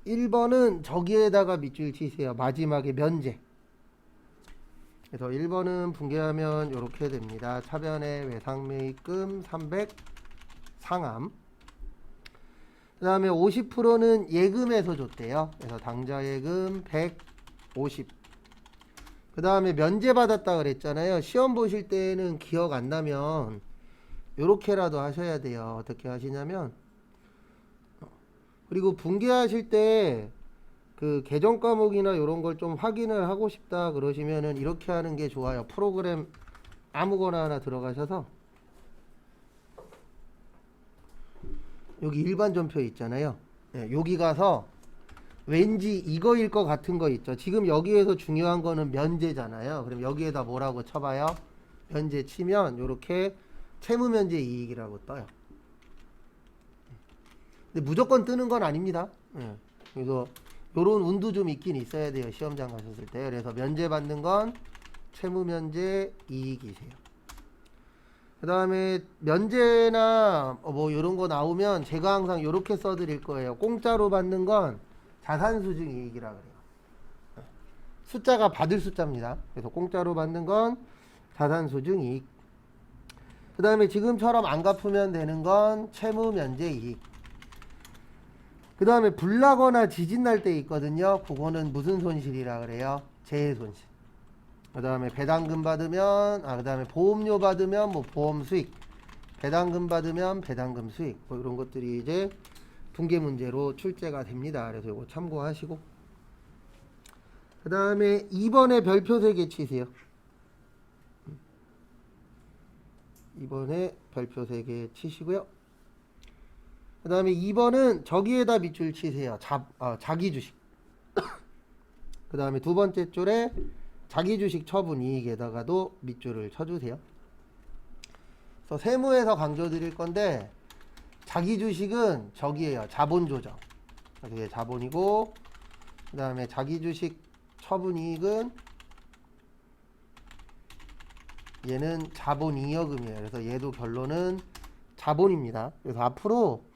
1번은 저기에다가 밑줄 치세요. 마지막에 면제. 그래서 1번은 붕괴하면 이렇게 됩니다. 차변의 외상매입금 300 상함. 그 다음에 50%는 예금에서 줬대요. 그래서 당좌예금 150. 그 다음에 면제 받았다 그랬잖아요. 시험 보실 때는 기억 안 나면 요렇게라도 하셔야 돼요. 어떻게 하시냐면, 그리고 붕괴하실 때 그 계정 과목이나 이런 걸 좀 확인을 하고 싶다 그러시면은 이렇게 하는 게 좋아요. 프로그램 아무거나 하나 들어가셔서 여기 일반 전표 있잖아요. 네, 여기 가서 왠지 이거일 것 같은 거 있죠. 지금 여기에서 중요한 거는 면제잖아요. 그럼 여기에다 뭐라고 쳐봐요? 면제 치면 이렇게 채무면제 이익이라고 떠요. 근데 무조건 뜨는 건 아닙니다. 그래서 요런 운도 좀 있긴 있어야 돼요. 시험장 가셨을 때. 그래서 면제 받는 건 채무면제 이익이세요. 그 다음에 면제나 뭐 요런 거 나오면 제가 항상 요렇게 써드릴 거예요. 공짜로 받는 건 자산수증 이익이라 그래요. 숫자가 받을 숫자입니다. 그래서 공짜로 받는 건 자산수증 이익. 그 다음에 지금처럼 안 갚으면 되는 건 채무면제 이익. 그 다음에 불 나거나 지진 날 때 있거든요. 그거는 무슨 손실이라 그래요? 재해 손실. 그 다음에 배당금 받으면, 그 다음에 보험료 받으면 뭐 보험 수익. 배당금 받으면 배당금 수익. 뭐 이런 것들이 이제 붕괴 문제로 출제가 됩니다. 그래서 이거 참고하시고. 그 다음에 2번에 별표 3개 치세요. 2번에 별표 3개 치시고요. 그 다음에 2번은 저기에다 밑줄 치세요. 자기 주식. 그 다음에 두 번째 줄에 자기 주식 처분 이익에다가도 밑줄을 쳐주세요. 그래서 세무에서 강조 드릴 건데, 자기 주식은 저기에요. 자본 조정. 이게 자본이고, 그 다음에 자기 주식 처분 이익은 얘는 자본 잉여금이에요. 그래서 얘도 결론은 자본입니다. 그래서 앞으로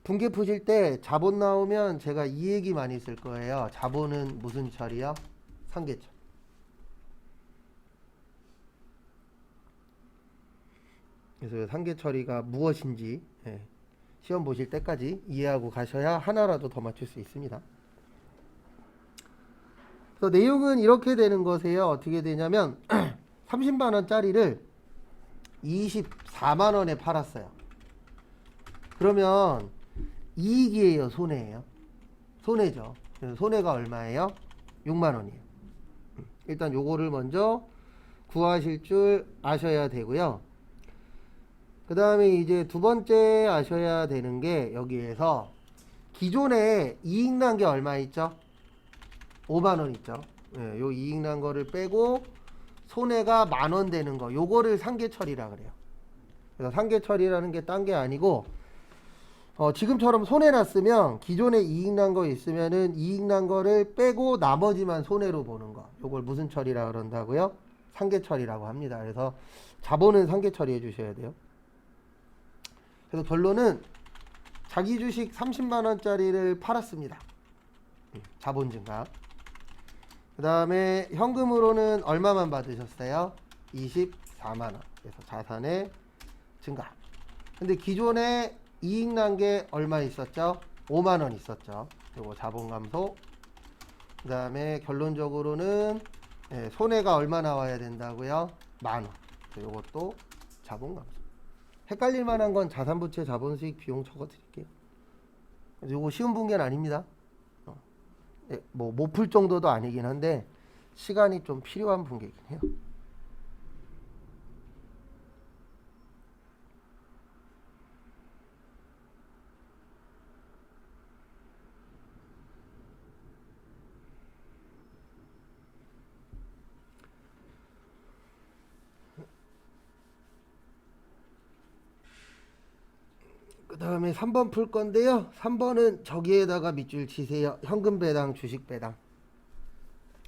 붕괴 푸실 때 자본 나오면 제가 이 얘기 많이 쓸 거예요. 자본은 무슨 처리요? 상계처리. 그래서 상계처리가 무엇인지 시험 보실 때까지 이해하고 가셔야 하나라도 더 맞출 수 있습니다. 그래서 내용은 이렇게 되는 거세요. 어떻게 되냐면 30만원짜리를 24만원에 팔았어요. 그러면 이익이에요, 손해예요? 손해죠. 손해가 얼마예요? 6만원이에요. 일단 요거를 먼저 구하실 줄 아셔야 되고요. 그 다음에 이제 두 번째 아셔야 되는 게, 여기에서 기존에 이익 난 게 얼마 있죠? 5만원 있죠. 요 이익 난 거를 빼고 손해가 만원 되는 거, 요거를 상계처리라 그래요. 그래서 상계처리라는 게 딴 게 아니고, 지금처럼 손해 났으면 기존에 이익 난 거 있으면은 이익 난 거를 빼고 나머지만 손해로 보는 거, 요걸 무슨 처리라 그런다고요? 상계처리라고 합니다. 그래서 자본은 상계처리 해주셔야 돼요. 그래서 결론은 자기 주식 30만원짜리를 팔았습니다. 자본 증가. 그 다음에 현금으로는 얼마만 받으셨어요? 24만원. 그래서 자산의 증가. 근데 기존에 이익 난 게 얼마 있었죠? 5만원 있었죠. 그리고 자본 감소. 그 다음에 결론적으로는 손해가 얼마 나와야 된다고요? 만원. 이것도 자본 감소. 헷갈릴 만한 건 자산부채 자본수익 비용 적어 드릴게요. 이거 쉬운 붕괴는 아닙니다. 뭐 못 풀 정도도 아니긴 한데 시간이 좀 필요한 붕괴이긴 해요. 그 다음에 3번 풀 건데요. 3번은 저기에다가 밑줄 치세요. 현금 배당, 주식 배당.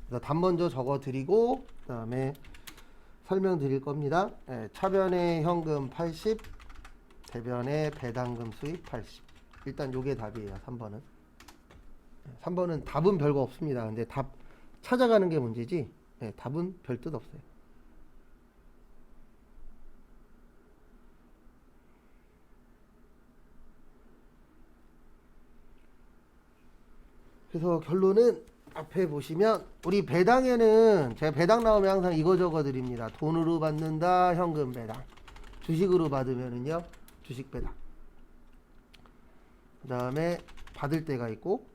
그래서 답 먼저 적어 드리고 그 다음에 설명 드릴 겁니다. 차변에 현금 80, 대변에 배당금 수익 80. 일단 요게 답이에요. 3번은. 3번은 답은 별거 없습니다. 근데 답 찾아가는 게 문제지, 답은 별 뜻 없어요. 그래서 결론은 앞에 보시면 우리 배당에는 제가 배당 나오면 항상 이거 적어 드립니다. 돈으로 받는다, 현금 배당. 주식으로 받으면은요, 주식 배당. 그 다음에 받을 때가 있고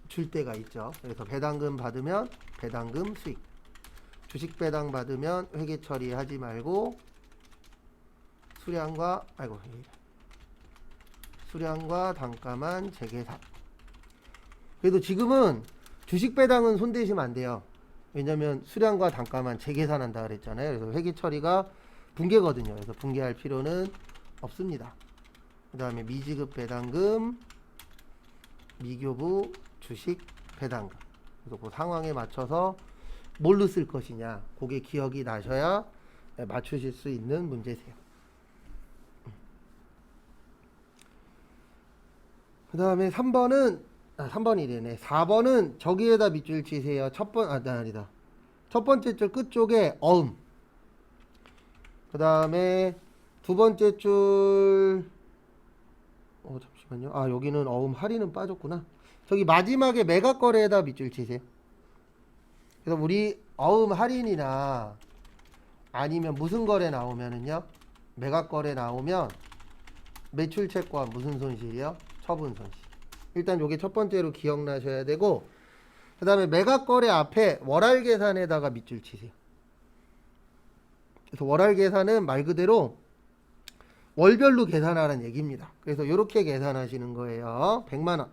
줄 때가 있죠. 그래서 배당금 받으면 배당금 수익, 주식 배당 받으면 회계 처리하지 말고 수량과 단가만 재계산. 그래도 지금은 주식 배당은 손대시면 안 돼요. 왜냐면 수량과 단가만 재계산한다 그랬잖아요. 그래서 회계 처리가 붕괴거든요. 그래서 붕괴할 필요는 없습니다. 그 다음에 미지급 배당금, 미교부 주식 배당금. 그래서 그 상황에 맞춰서 뭘로 쓸 것이냐, 그게 기억이 나셔야 맞추실 수 있는 문제세요. 그 다음에 3번이래네. 4번은 저기에다 밑줄 치세요. 첫 번째 줄 끝쪽에 어음. 그 다음에 두 번째 줄, 잠시만요. 여기는 어음 할인은 빠졌구나. 저기 마지막에 매각거래에다 밑줄 치세요. 그래서 우리 어음 할인이나 아니면 무슨 거래 나오면은요, 매각거래 나오면 매출채권 무슨 손실이요? 처분 손실. 일단 요게 첫 번째로 기억나셔야 되고, 그 다음에 매각거래 앞에 월할 계산에다가 밑줄 치세요. 그래서 월할 계산은 말 그대로 월별로 계산하라는 얘기입니다. 그래서 이렇게 계산하시는 거예요. 100만원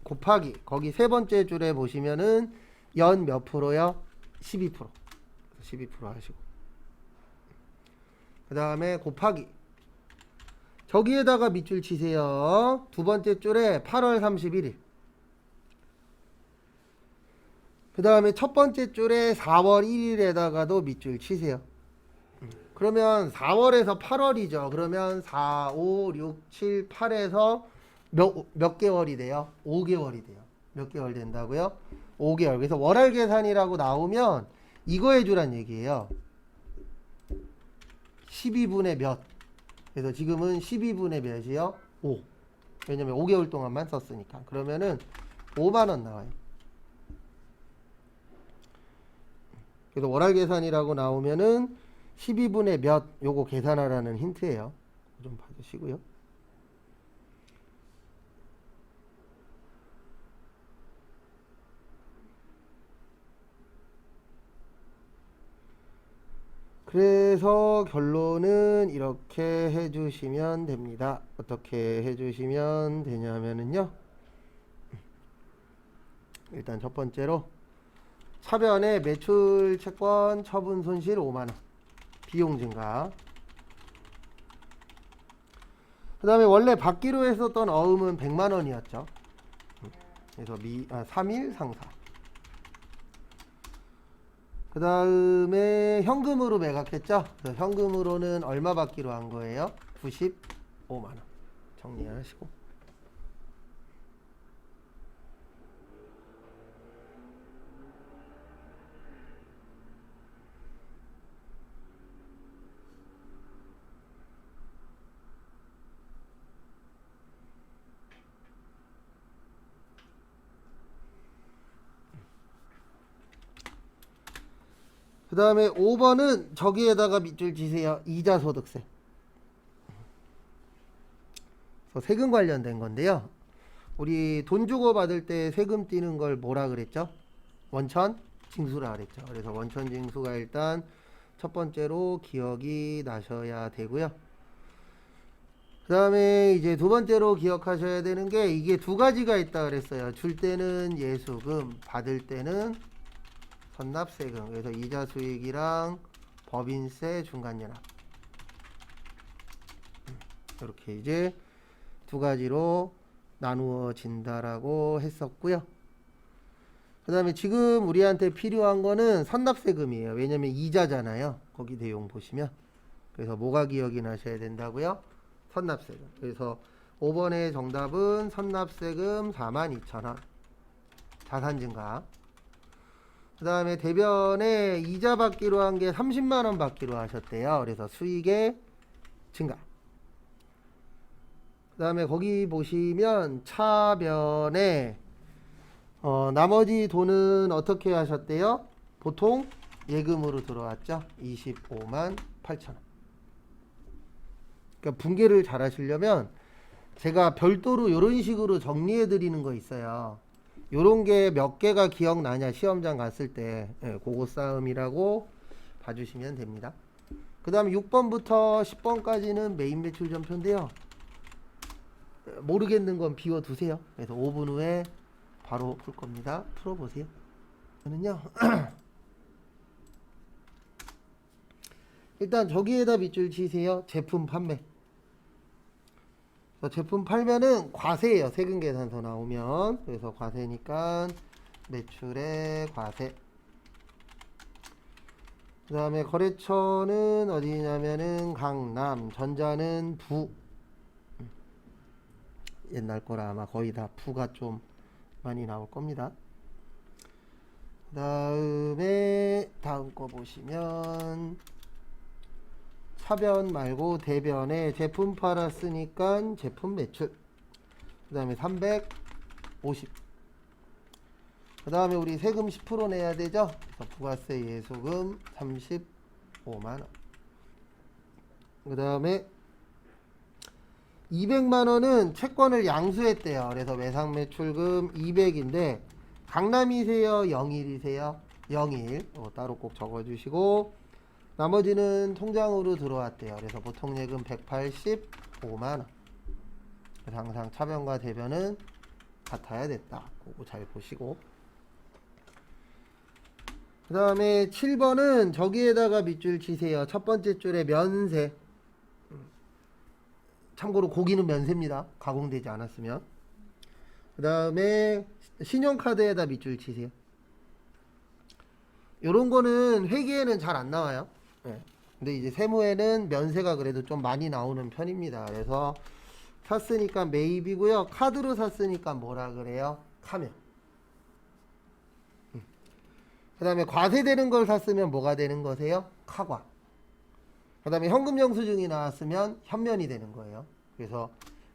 곱하기 거기 세 번째 줄에 보시면은 연 몇 프로요? 12%. 12% 하시고, 그 다음에 곱하기 저기에다가 밑줄 치세요. 두 번째 줄에 8월 31일. 그 다음에 첫 번째 줄에 4월 1일에다가도 밑줄 치세요. 그러면 4월에서 8월이죠. 그러면 4, 5, 6, 7, 8에서 몇 개월이 돼요? 5개월이 돼요. 몇 개월 된다고요? 5개월. 그래서 월할 계산이라고 나오면 이거 해주란 얘기예요. 12분의 몇. 그래서 지금은 12분의 몇이요? 5. 왜냐면 5개월 동안만 썼으니까. 그러면은 5만원 나와요. 그래서 월할 계산이라고 나오면은 12분의 몇, 요거 계산하라는 힌트예요. 좀 봐주시고요. 그래서 결론은 이렇게 해주시면 됩니다. 어떻게 해주시면 되냐면은요, 일단 첫 번째로 차변에 매출 채권 처분 손실 5만원, 비용 증가. 그 다음에 원래 받기로 했었던 어음은 100만원이었죠. 그래서 3일 상사. 그 다음에 현금으로 매각했죠. 그래서 현금으로는 얼마 받기로 한 거예요? 95만원. 정리하시고. 그 다음에 5번은 저기에다가 밑줄 치세요. 이자소득세. 그래서 세금 관련된 건데요. 우리 돈 주고 받을 때 세금 띄는 걸 뭐라 그랬죠? 원천 징수라 그랬죠. 그래서 원천 징수가 일단 첫 번째로 기억이 나셔야 되고요. 그 다음에 이제 두 번째로 기억하셔야 되는 게 이게 두 가지가 있다 그랬어요. 줄 때는 예수금, 받을 때는 선납세금. 그래서 이자 수익이랑 법인세 중간연합, 이렇게 이제 두 가지로 나누어진다라고 했었고요. 그 다음에 지금 우리한테 필요한 거는 선납세금이에요. 왜냐면 이자잖아요. 거기 내용 보시면. 그래서 뭐가 기억이 나셔야 된다고요? 선납세금. 그래서 5번의 정답은 선납세금 42,000원. 자산 증가. 그 다음에 대변에 이자 받기로 한 게 30만원 받기로 하셨대요. 그래서 수익의 증가. 그 다음에 거기 보시면 차변에 나머지 돈은 어떻게 하셨대요? 보통 예금으로 들어왔죠. 25만 8천원. 그러니까 분계를 잘 하시려면 제가 별도로 이런 식으로 정리해 드리는 거 있어요. 요런 게 몇 개가 기억나냐 시험장 갔을 때 그거 싸움이라고 봐주시면 됩니다. 그 다음에 6번부터 10번까지는 메인 매출 전표인데요. 모르겠는 건 비워두세요. 그래서 5분 후에 바로 풀 겁니다. 풀어보세요. 저는요 일단 저기에다 밑줄 치세요. 제품 판매. 제품 팔면은 과세예요. 세금 계산서 나오면. 그래서 과세니까 매출의 과세. 그 다음에 거래처는 어디냐면은 강남, 전자는 부. 옛날 거라 아마 거의 다 부가 좀 많이 나올 겁니다. 그 다음에 다음 거 보시면 차변 말고 대변에 제품 팔았으니까 제품 매출. 그 다음에 350. 그 다음에 우리 세금 10% 내야 되죠. 그래서 부가세 예소금 35만원. 그 다음에 200만원은 채권을 양수했대요. 그래서 외상매출금 200인데 강남이세요? 영일이세요? 영일. 따로 꼭 적어주시고 나머지는 통장으로 들어왔대요. 그래서 보통 예금 185만원. 그래서 항상 차변과 대변은 같아야 됐다. 그거 잘 보시고. 그 다음에 7번은 저기에다가 밑줄 치세요. 첫 번째 줄에 면세. 참고로 고기는 면세입니다. 가공되지 않았으면. 그 다음에 신용카드에다 밑줄 치세요. 요런 거는 회계에는 잘 안 나와요. 근데 이제 세무에는 면세가 그래도 좀 많이 나오는 편입니다. 그래서 샀으니까 매입이고요. 카드로 샀으니까 뭐라 그래요? 카면. 그 다음에 과세되는 걸 샀으면 뭐가 되는 거세요? 카과. 그 다음에 현금 영수증이 나왔으면 현면이 되는 거예요. 그래서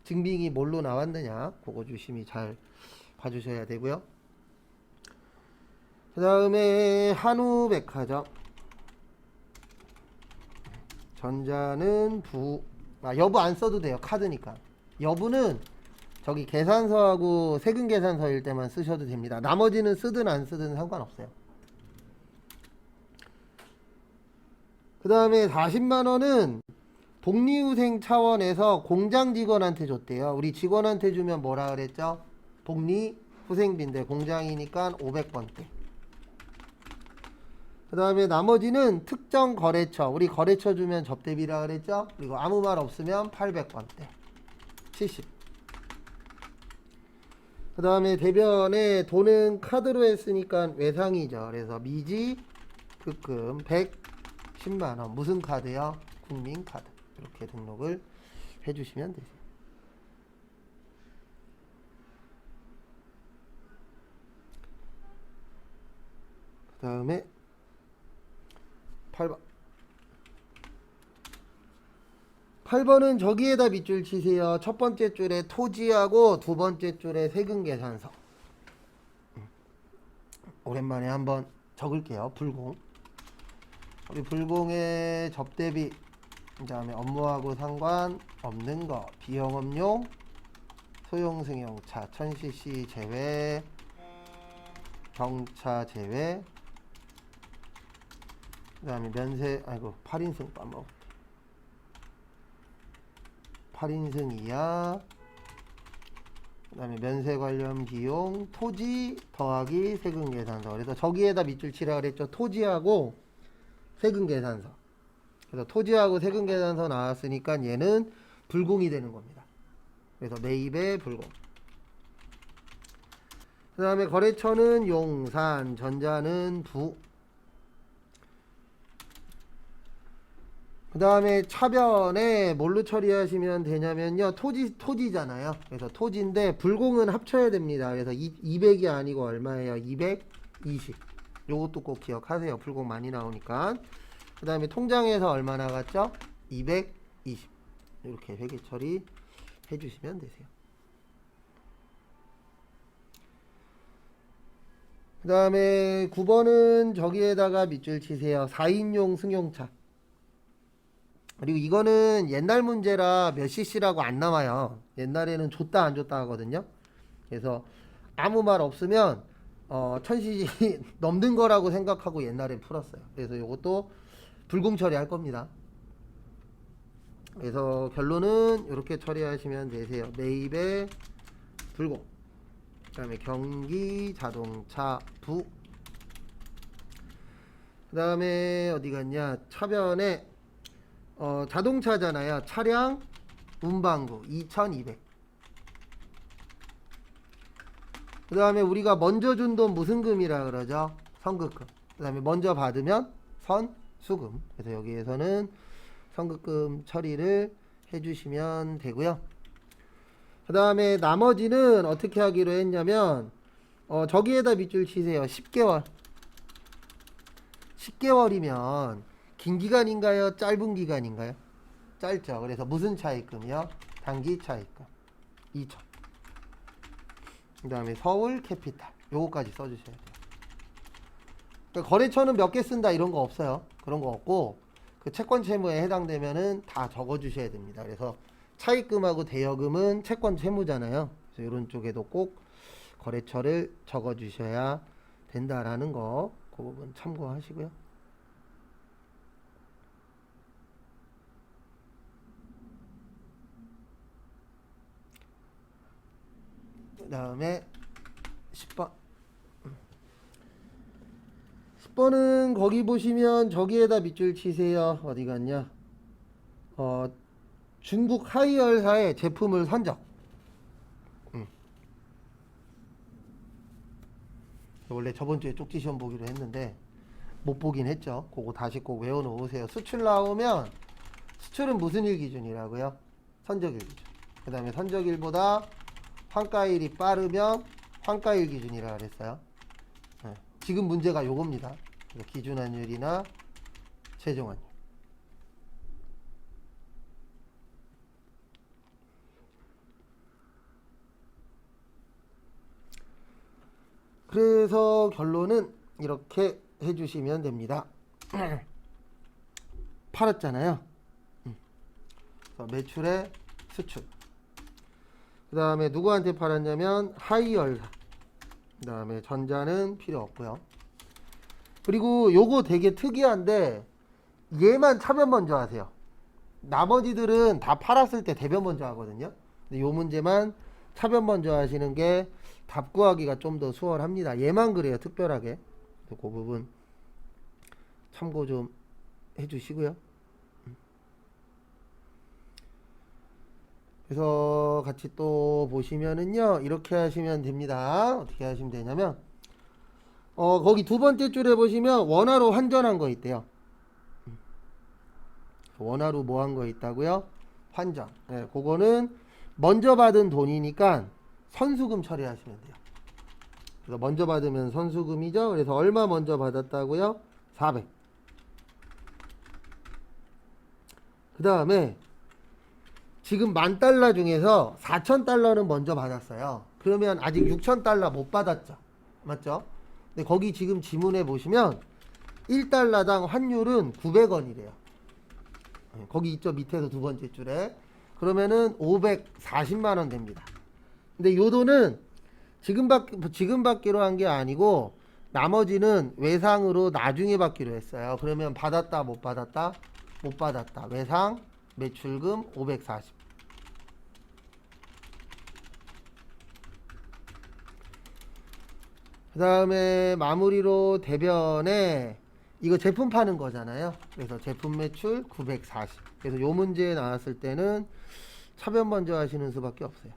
증빙이 뭘로 나왔느냐 그거 조심히 잘 봐주셔야 되고요. 그 다음에 한우백화점. 전자는 부. 여부 안 써도 돼요. 카드니까. 여부는 저기 계산서하고 세금 계산서일 때만 쓰셔도 됩니다. 나머지는 쓰든 안 쓰든 상관없어요. 그 다음에 40만원은 복리후생 차원에서 공장 직원한테 줬대요. 우리 직원한테 주면 뭐라 그랬죠? 복리후생비인데 공장이니까 500번대. 그 다음에 나머지는 특정 거래처. 우리 거래처 주면 접대비라 그랬죠? 그리고 아무 말 없으면 800번대. 70. 그 다음에 대변에 돈은 카드로 했으니까 외상이죠. 그래서 미지 급금 110만원. 무슨 카드요? 국민카드. 이렇게 등록을 해주시면 되세요. 그 다음에 8번. 8번은 저기에다 밑줄 치세요. 첫 번째 줄에 토지하고 두 번째 줄에 세금 계산서. 오랜만에 한번 적을게요. 불공. 우리 불공의 접대비. 그 다음에 업무하고 상관없는 거. 비영업용 소형승용차 1000cc 제외. 경차 제외. 그 다음에 면세, 8인승 까먹어. 8인승 이하. 그 다음에 면세 관련 비용, 토지 더하기 세금 계산서. 그래서 저기에다 밑줄 치라 그랬죠. 토지하고 세금 계산서. 그래서 토지하고 세금 계산서 나왔으니까 얘는 불공이 되는 겁니다. 그래서 매입의 불공. 그 다음에 거래처는 용산, 전자는 부. 그 다음에 차변에 뭘로 처리하시면 되냐면요. 토지잖아요. 그래서 토지인데 불공은 합쳐야 됩니다. 그래서 200이 아니고 얼마예요? 220. 요것도 꼭 기억하세요. 불공 많이 나오니까. 그 다음에 통장에서 얼마 나갔죠? 220. 이렇게 회계 처리 해주시면 되세요. 그 다음에 9번은 저기에다가 밑줄 치세요. 4인용 승용차. 그리고 이거는 옛날 문제라 몇 cc라고 안 나와요. 옛날에는 줬다 안 줬다 하거든요. 그래서 아무 말 없으면 1000cc 넘는 거라고 생각하고 옛날에 풀었어요. 그래서 이것도 불공 처리할 겁니다. 그래서 결론은 이렇게 처리하시면 되세요. 매입의 불공. 그 다음에 경기 자동차 부. 그 다음에 어디 갔냐? 차변에 자동차잖아요. 차량 운반구 2200. 그 다음에 우리가 먼저 준 돈 무슨 금이라 그러죠? 선급금. 그 다음에 먼저 받으면 선수금. 그래서 여기에서는 선급금 처리를 해주시면 되고요. 그 다음에 나머지는 어떻게 하기로 했냐면 저기에다 밑줄 치세요. 10개월. 10개월이면 긴 기간인가요? 짧은 기간인가요? 짧죠. 그래서 무슨 차입금이요? 단기 차입금 2천. 그 다음에 서울 캐피탈 요거까지 써주셔야 돼요. 그러니까 거래처는 몇 개 쓴다 이런 거 없어요. 그런 거 없고 그 채권 채무에 해당되면은 다 적어주셔야 됩니다. 그래서 차입금하고 대여금은 채권 채무잖아요. 그래서 이런 쪽에도 꼭 거래처를 적어주셔야 된다라는 거 그 부분 참고하시고요. 그 다음에 10번 10번은 거기 보시면 저기에다 밑줄 치세요. 어디 갔냐? 중국 하이얼사의 제품을 선적. 원래 저번주에 쪽지 시험 보기로 했는데 못 보긴 했죠. 그거 다시 꼭 외워놓으세요. 수출 나오면 수출은 무슨 일 기준이라고요? 선적일 기준. 그 다음에 선적일보다 환가일이 빠르면 환가일 기준이라 그랬어요. 네. 지금 문제가 요겁니다. 기준환율이나 최종환율. 그래서 결론은 이렇게 해주시면 됩니다. 팔았잖아요. 매출의 수출. 그 다음에 누구한테 팔았냐면 하이얼사. 그 다음에 전자는 필요 없고요. 그리고 요거 되게 특이한데 얘만 차변 먼저 하세요. 나머지들은 다 팔았을 때 대변 먼저 하거든요. 근데 요 문제만 차변 먼저 하시는 게 답 구하기가 좀 더 수월합니다. 얘만 그래요. 특별하게. 그 부분 참고 좀 해주시고요. 그래서 같이 또 보시면은요. 이렇게 하시면 됩니다. 어떻게 하시면 되냐면 거기 두 번째 줄에 보시면 원화로 환전한 거 있대요. 원화로 뭐 한 거 있다고요? 환전. 네, 그거는 먼저 받은 돈이니까 선수금 처리하시면 돼요. 그래서 먼저 받으면 선수금이죠. 그래서 얼마 먼저 받았다고요? 400. 그 다음에 지금 10,000달러 중에서 4,000달러는 먼저 받았어요. 그러면 아직 6,000달러 못 받았죠. 맞죠? 근데 거기 지금 지문에 보시면 1달러당 환율은 900원이래요. 거기 있죠. 밑에서 두 번째 줄에. 그러면은 540만원 됩니다. 근데 요 돈은 지금 받기로 한 게 아니고 나머지는 외상으로 나중에 받기로 했어요. 그러면 받았다 못 받았다? 못 받았다. 외상 매출금 540. 그 다음에 마무리로 대변에 이거 제품 파는 거잖아요. 그래서 제품 매출 940. 그래서 요 문제 나왔을 때는 차변 먼저 하시는 수밖에 없어요.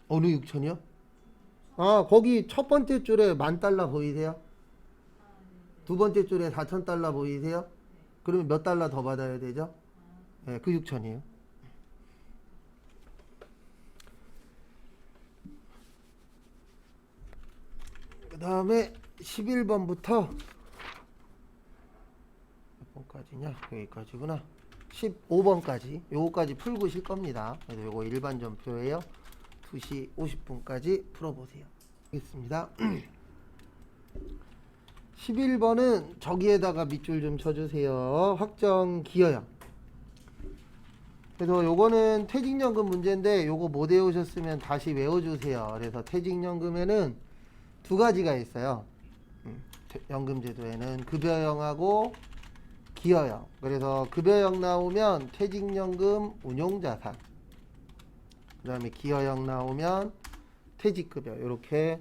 어느 6천이요? 아, 거기 첫 번째 줄에 10,000달러 보이세요? 두 번째 줄에 4,000달러 보이세요? 그러면 몇 달러 더 받아야 되죠? 네, 그 6천이에요. 그 다음에 11번부터 몇 번까지냐? 여기까지구나. 15번까지 요거까지 풀고 실 겁니다. 그래서 요거 일반 전표예요. 2시 50분까지 풀어보세요. 알겠습니다. 11번은 저기에다가 밑줄 좀 쳐주세요. 확정 기여형. 그래서 요거는 퇴직연금 문제인데 요거 못 외우셨으면 다시 외워주세요. 그래서 퇴직연금에는 두 가지가 있어요. 연금제도에는 급여형하고 기여형. 그래서 급여형 나오면 퇴직연금 운용자산, 그 다음에 기여형 나오면 퇴직급여, 이렇게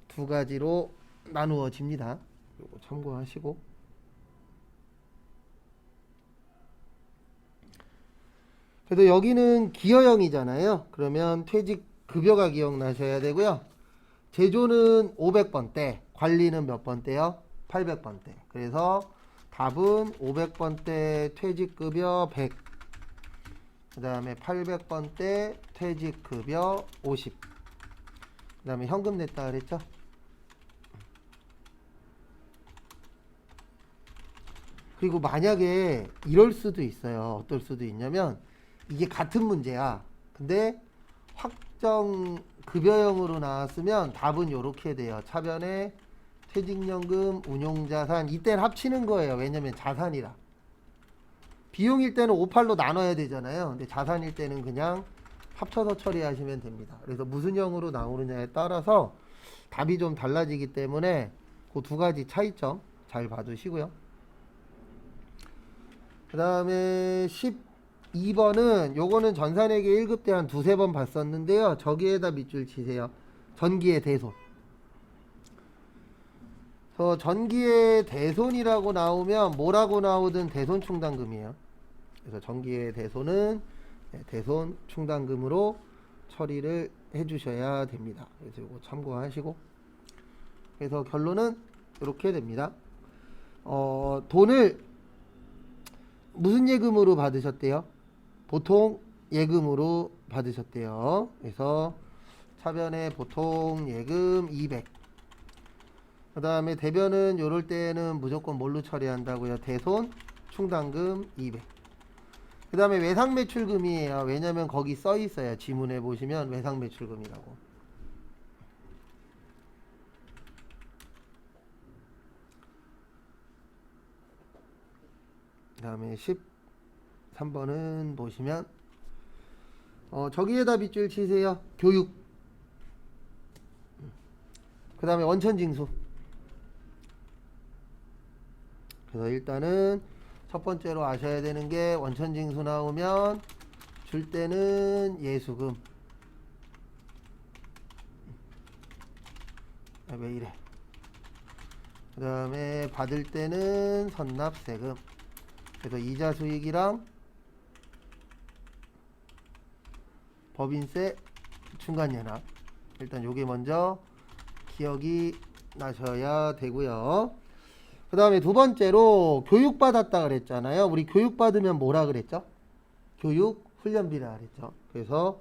두 가지로 나누어집니다. 요거 참고하시고, 그래도 여기는 기여형이잖아요. 그러면 퇴직급여가 기억나셔야 되고요. 제조는 500번대, 관리는 몇 번대요? 800번대. 그래서 답은 500번대 퇴직급여 100, 그 다음에 800번대 퇴직급여 50, 그 다음에 현금 냈다 그랬죠? 그리고 만약에 이럴 수도 있어요. 어떨 수도 있냐면 이게 같은 문제야. 근데 확정 급여형으로 나왔으면 답은 이렇게 돼요. 차변에 퇴직연금, 운용자산, 이때는 합치는 거예요. 왜냐면 자산이라. 비용일 때는 58로 나눠야 되잖아요. 근데 자산일 때는 그냥 합쳐서 처리하시면 됩니다. 그래서 무슨 형으로 나오느냐에 따라서 답이 좀 달라지기 때문에 그 두 가지 차이점 잘 봐두시고요. 그 다음에 12번은 요거는 전산회계 1급 때 한 두세 번 봤었는데요. 저기에다 밑줄 치세요. 전기의 대손. 전기의 대손이라고 나오면 뭐라고 나오든 대손 충당금이에요. 그래서 전기의 대손은 대손 충당금으로 처리를 해주셔야 됩니다. 그래서 이거 참고하시고, 그래서 결론은 이렇게 됩니다. 돈을 무슨 예금으로 받으셨대요? 보통 예금으로 받으셨대요. 그래서 차변에 보통 예금 200. 그 다음에 대변은 요럴 때는 무조건 뭘로 처리한다고요? 대손 충당금 200. 그 다음에 외상매출금이에요. 왜냐면 거기 써 있어요. 지문에 보시면 외상매출금이라고. 그 다음에 13번은 보시면 저기에다 밑줄 치세요. 교육. 그 다음에 원천징수. 그래서 일단은 첫 번째로 아셔야 되는 게 원천징수 나오면 줄 때는 예수금. 왜 이래? 그 다음에 받을 때는 선납세금. 그래서 이자 수익이랑 법인세 중간연합. 일단 요게 먼저 기억이 나셔야 되고요. 그 다음에 두 번째로 교육받았다 그랬잖아요. 우리 교육받으면 뭐라 그랬죠? 교육훈련비라 그랬죠. 그래서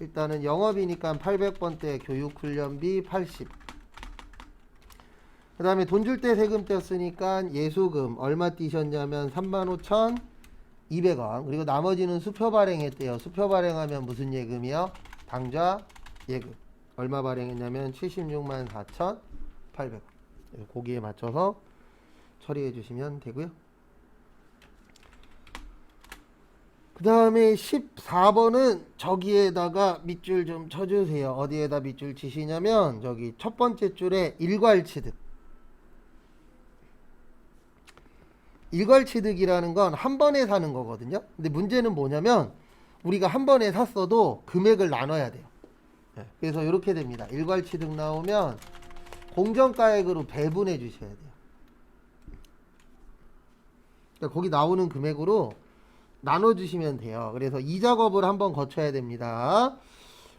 일단은 영업이니까 800번대 교육훈련비 80. 그 다음에 돈 줄 때 세금 떼었으니까 예수금 얼마 띄셨냐면 35,200원. 그리고 나머지는 수표 발행했대요. 수표 발행하면 무슨 예금이요? 당좌 예금. 얼마 발행했냐면 764,800원. 거기에 맞춰서 처리해 주시면 되고요. 그 다음에 14번은 저기에다가 밑줄 좀 쳐주세요. 어디에다 밑줄 치시냐면 저기 첫 번째 줄에 일괄취득. 일괄취득이라는 건 한 번에 사는 거거든요. 근데 문제는 뭐냐면 우리가 한 번에 샀어도 금액을 나눠야 돼요. 그래서 이렇게 됩니다. 일괄취득 나오면 공정가액으로 배분해 주셔야 돼요. 그러니까 거기 나오는 금액으로 나눠주시면 돼요. 그래서 이 작업을 한번 거쳐야 됩니다.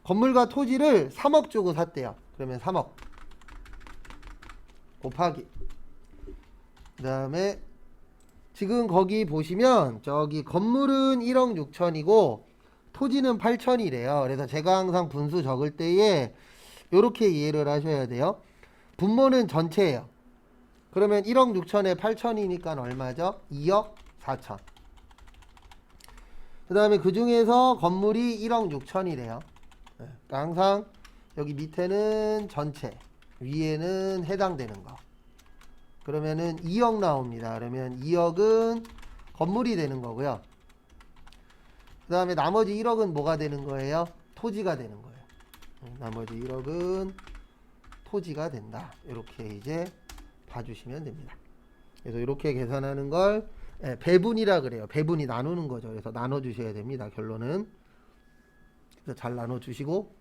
건물과 토지를 3억 주고 샀대요. 그러면 3억 곱하기, 그 다음에 지금 거기 보시면 저기 건물은 1억 6천이고 토지는 8천이래요. 그래서 제가 항상 분수 적을 때에 이렇게 이해를 하셔야 돼요. 분모는 전체예요. 그러면 1억 6천에 8천이니까 얼마죠? 2억 4천. 그 다음에 그 중에서 건물이 1억 6천이래요. 그러니까 항상 여기 밑에는 전체, 위에는 해당되는 거. 그러면은 2억 나옵니다. 그러면 2억은 건물이 되는 거고요. 그 다음에 나머지 1억은 뭐가 되는 거예요? 토지가 되는 거예요. 나머지 1억은 토지가 된다. 이렇게 이제 봐주시면 됩니다. 그래서 이렇게 계산하는 걸 배분이라 그래요. 배분이 나누는 거죠. 그래서 나눠주셔야 됩니다. 결론은. 그래서 잘 나눠주시고,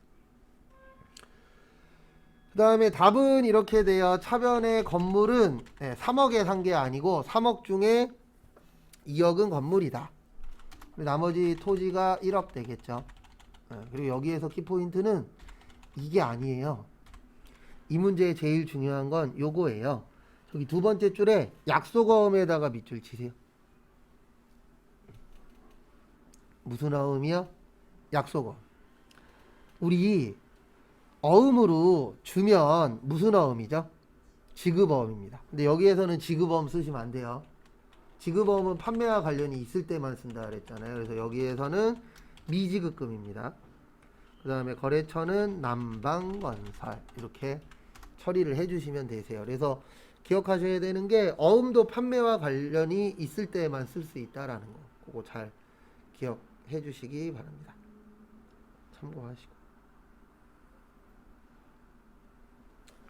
그 다음에 답은 이렇게 돼요. 차변의 건물은 3억에 산 게 아니고 3억 중에 2억은 건물이다. 나머지 토지가 1억 되겠죠. 그리고 여기에서 키포인트는 이게 아니에요. 이 문제의 제일 중요한 건 요거예요. 저기 두 번째 줄에 약속어음에다가 밑줄 치세요. 무슨 어음이요? 약속어음. 우리 어음으로 주면 무슨 어음이죠? 지급어음입니다. 근데 여기에서는 지급어음 쓰시면 안 돼요. 지급어음은 판매와 관련이 있을 때만 쓴다 그랬잖아요. 그래서 여기에서는 미지급금입니다. 그 다음에 거래처는 남방건설, 이렇게 처리를 해주시면 되세요. 그래서 기억하셔야 되는 게 어음도 판매와 관련이 있을 때만 쓸 수 있다라는 거, 그거 잘 기억해 주시기 바랍니다. 참고하시고,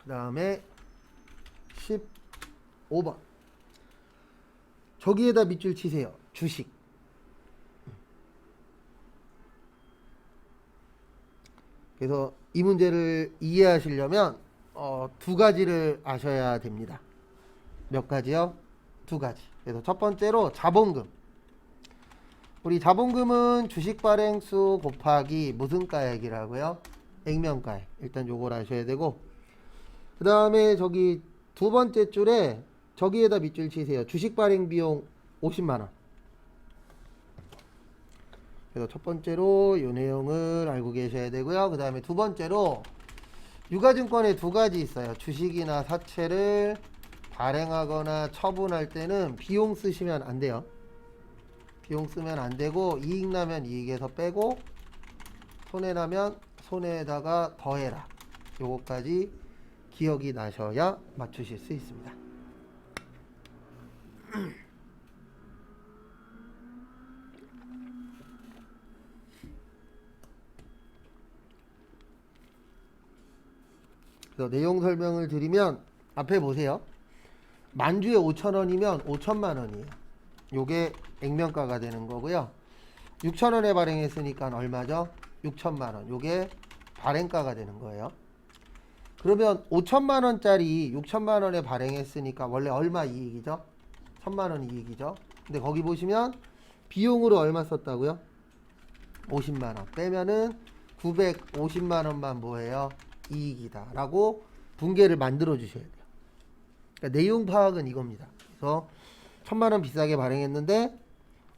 그 다음에 15번 저기에다 밑줄 치세요. 주식. 그래서 이 문제를 이해하시려면 두 가지를 아셔야 됩니다. 몇 가지요? 두 가지. 그래서 첫 번째로 자본금. 우리 자본금은 주식 발행수 곱하기 무슨 가액이라고요? 액면가액. 일단 요걸 아셔야 되고, 그 다음에 저기 두 번째 줄에 저기에다 밑줄 치세요. 주식 발행 비용 50만원. 그래서 첫 번째로 이 내용을 알고 계셔야 되고요. 그 다음에 두 번째로 유가증권에 두 가지 있어요. 주식이나 사채를 발행하거나 처분할 때는 비용 쓰시면 안 돼요. 비용 쓰면 안 되고, 이익 나면 이익에서 빼고, 손해 나면 손해에다가 더해라. 요거까지 기억이 나셔야 맞추실 수 있습니다. 그래서 내용 설명을 드리면 앞에 보세요. 만주에 5,000원이면 5천만원이에요. 요게 액면가가 되는 거고요. 6,000원에 발행했으니까 얼마죠? 6천만원. 요게 발행가가 되는 거예요. 그러면 5천만원짜리 6천만원에 발행했으니까 원래 얼마 이익이죠? 1,000만원 이익이죠. 근데 거기 보시면 비용으로 얼마 썼다고요? 50만원 빼면은 950만원만 뭐예요? 이익이다 라고 분계를 만들어 주셔야 돼요. 그러니까 내용 파악은 이겁니다. 그래서 1,000만원 비싸게 발행했는데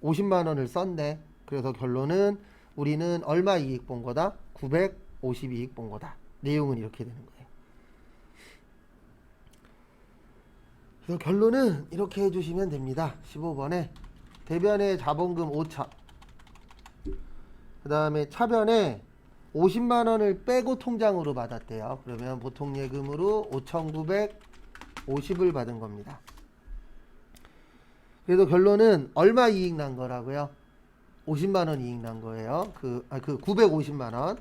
50만원을 썼네. 그래서 결론은 우리는 얼마 이익 본 거다? 950 이익 본 거다. 내용은 이렇게 되는 거예요. 그래서 결론은 이렇게 해주시면 됩니다. 15번에 대변에 자본금 5천, 그 다음에 차변에 50만원을 빼고 통장으로 받았대요. 그러면 보통 예금으로 5,950을 받은 겁니다. 그래서 결론은 얼마 이익 난 거라고요? 50만원 이익 난 거예요. 그 950만원.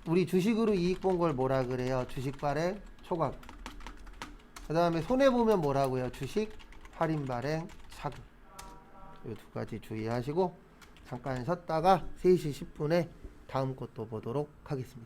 우리 주식으로 이익 본 걸 뭐라 그래요? 주식 발행 초과금. 그 다음에 손해보면 뭐라고요? 주식 할인 발행 차금. 이 두 가지 주의하시고 잠깐 쉬었다가 3시 10분에 다음 것도 보도록 하겠습니다.